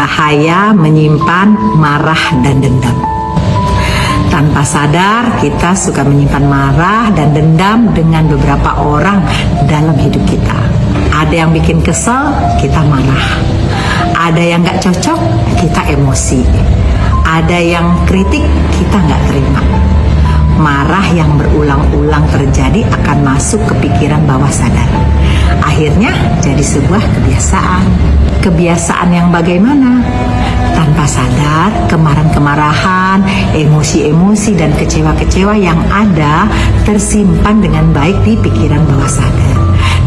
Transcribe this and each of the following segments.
Bahaya menyimpan marah dan dendam. Tanpa sadar kita suka menyimpan marah dan dendam dengan beberapa orang dalam hidup kita. Ada yang bikin kesel, kita marah. Ada yang gak cocok, kita emosi. Ada yang kritik, kita gak terima. Marah yang berulang-ulang terjadi akan masuk ke pikiran bawah sadar. Akhirnya jadi sebuah kebiasaan. Kebiasaan yang bagaimana? Tanpa sadar, kemarahan-kemarahan, emosi-emosi dan kecewa-kecewa yang ada tersimpan dengan baik di pikiran bawah sadar.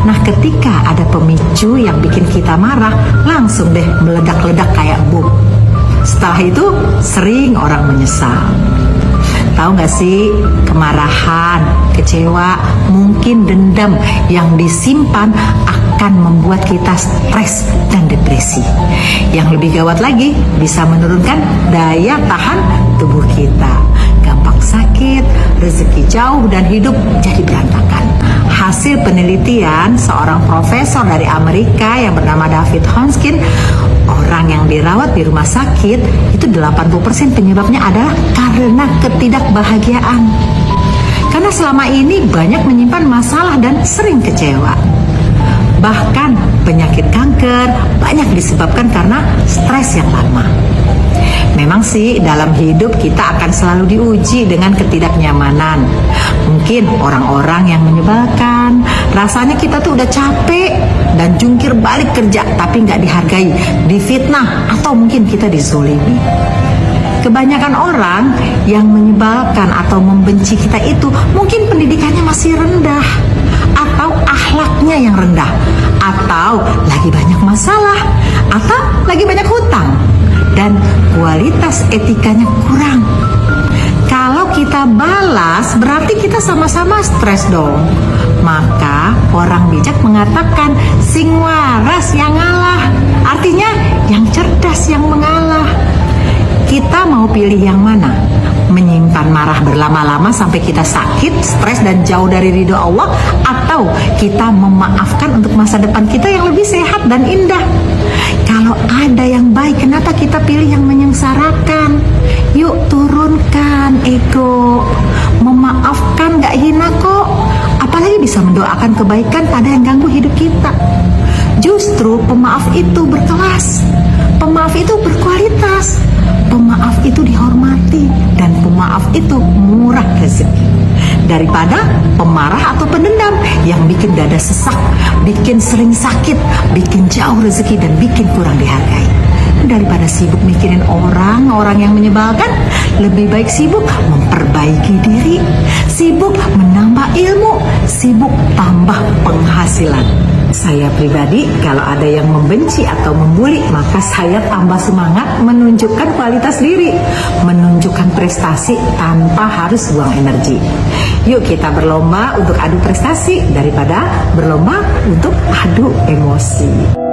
Nah, ketika ada pemicu yang bikin kita marah, langsung deh meledak-ledak kayak bom. Setelah itu, sering orang menyesal. Tahu gak sih, kemarahan, kecewa, mungkin dendam yang disimpan akan membuat kita stres dan depresi. Yang lebih gawat lagi, bisa menurunkan daya tahan tubuh kita. Gampang sakit, rezeki jauh, dan hidup jadi berantakan. Hasil penelitian seorang profesor dari Amerika yang bernama David Honskin, orang yang dirawat di rumah sakit itu 80% penyebabnya adalah karena ketidakbahagiaan. Karena selama ini banyak menyimpan masalah dan sering kecewa. Bahkan penyakit kanker banyak disebabkan karena stres yang lama. Memang sih dalam hidup kita akan selalu diuji dengan ketidaknyamanan. Mungkin orang-orang yang menyebalkan, rasanya kita tuh udah capek dan jungkir balik kerja tapi nggak dihargai, difitnah, atau mungkin kita dizolimi. Kebanyakan orang yang menyebalkan atau membenci kita itu mungkin pendidikannya masih rendah, atau akhlaknya yang rendah, atau lagi banyak masalah, atau lagi banyak hutang, dan kualitas etikanya kurang. Kalau kita balas, berarti kita sama-sama stres dong. Maka orang bijak mengatakan sing waras yang ngalah. Artinya yang cerdas yang mengalah. Kita mau pilih yang mana? Menyimpan marah berlama-lama sampai kita sakit, stres, dan jauh dari ridho Allah, atau kita memaafkan untuk masa depan kita yang lebih sehat dan indah? Kalau ada yang baik, kenapa kita pilih yang menyengsarakan? Yuk turunkan ego. Memaafkan gak hina kok. Apalagi bisa mendoakan kebaikan pada yang ganggu hidup kita. Justru pemaaf itu berkelas. Pemaaf itu berkualitas. Pemaaf itu dihormati. Dan pemaaf itu murah rezeki. Daripada pemarah atau pendendam yang bikin dada sesak, bikin sering sakit, bikin jauh rezeki, dan bikin kurang dihargai. Daripada sibuk mikirin orang yang menyebalkan, lebih baik sibuk memperbaiki diri, sibuk menambah ilmu, sibuk tambah penghasilan. Saya pribadi, kalau ada yang membenci atau membuli, maka saya tambah semangat menunjukkan kualitas diri, menunjukkan prestasi tanpa harus buang energi. Yuk kita berlomba untuk adu prestasi daripada berlomba untuk adu emosi.